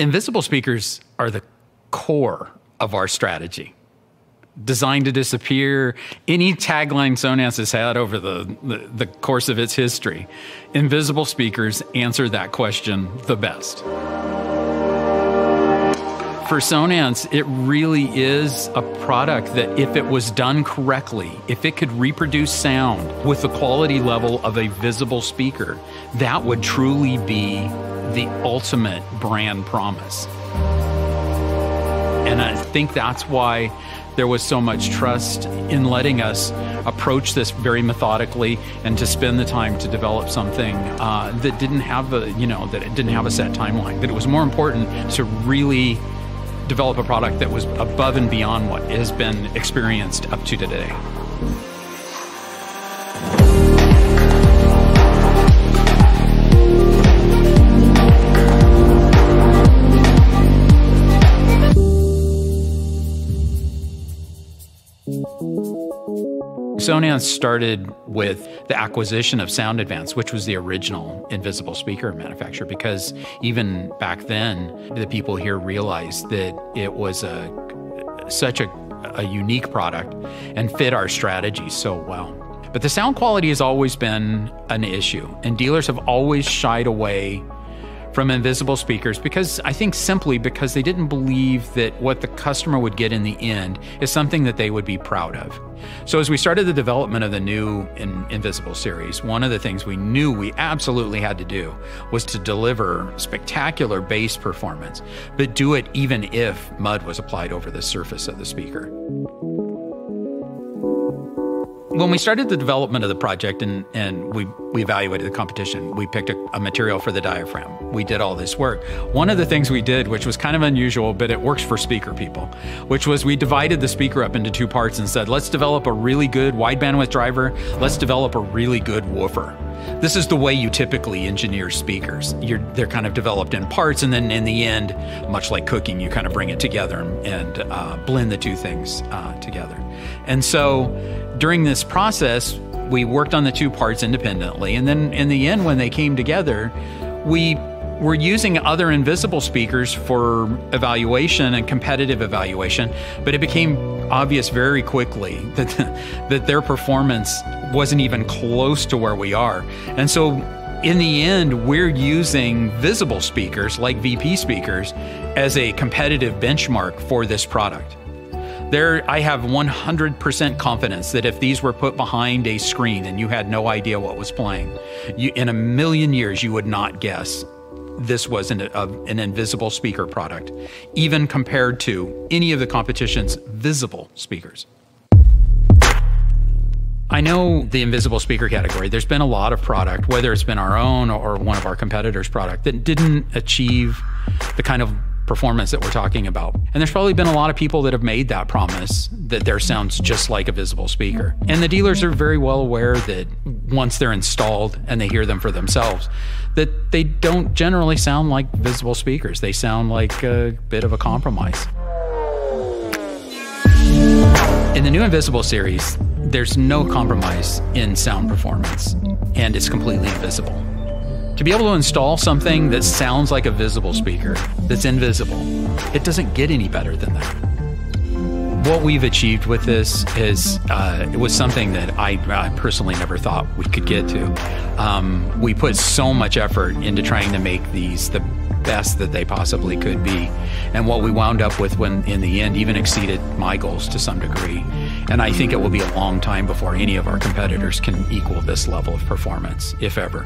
Invisible speakers are the core of our strategy. Designed to disappear, any tagline Sonance has had over the course of its history, invisible speakers answer that question the best. For Sonance, it really is a product that if it was done correctly, if it could reproduce sound with the quality level of a visible speaker, that would truly be the ultimate brand promise. And I think that's why there was so much trust in letting us approach this very methodically and to spend the time to develop something that didn't have a, that it didn't have a set timeline. That it was more important to really develop a product that was above and beyond what has been experienced up to today. Sonance started with the acquisition of Sound Advance, which was the original invisible speaker manufacturer, because even back then, the people here realized that it was such a unique product and fit our strategy so well. But the sound quality has always been an issue, and dealers have always shied away from invisible speakers because simply because they didn't believe that what the customer would get in the end is something that they would be proud of. So as we started the development of the new Invisible series, one of the things we knew we absolutely had to do was to deliver spectacular bass performance, but do it even if mud was applied over the surface of the speaker. When we started the development of the project and we evaluated the competition, we picked a material for the diaphragm. We did all this work. One of the things we did, which was kind of unusual, but it works for speaker people, which was we divided the speaker up into two parts and said, let's develop a really good wide bandwidth driver. Let's develop a really good woofer. This is the way you typically engineer speakers. They're kind of developed in parts, and then in the end, much like cooking, you kind of bring it together and blend the two things together. And so during this process, we worked on the two parts independently, and then in the end, when they came together, we were using other invisible speakers for evaluation and competitive evaluation, but it became obvious very quickly that their performance wasn't even close to where we are. And so in the end, we're using visible speakers like VP speakers as a competitive benchmark for this product. I have 100% confidence that if these were put behind a screen and you had no idea what was playing, in a million years, you would not guess this was an invisible speaker product, even compared to any of the competition's visible speakers. I know the invisible speaker category, there's been a lot of product, whether it's been our own or one of our competitors' product, that didn't achieve the kind of performance that we're talking about. And there's probably been a lot of people that have made that promise that their sounds just like a visible speaker. And the dealers are very well aware that once they're installed and they hear them for themselves, that they don't generally sound like visible speakers. They sound like a bit of a compromise. In the new Invisible series, there's no compromise in sound performance, and it's completely invisible. To be able to install something that sounds like a visible speaker, that's invisible, it doesn't get any better than that. What we've achieved with this is, it was something that I personally never thought we could get to. We put so much effort into trying to make these the best that they possibly could be. And what we wound up with in the end even exceeded my goals to some degree. And I think it will be a long time before any of our competitors can equal this level of performance, if ever.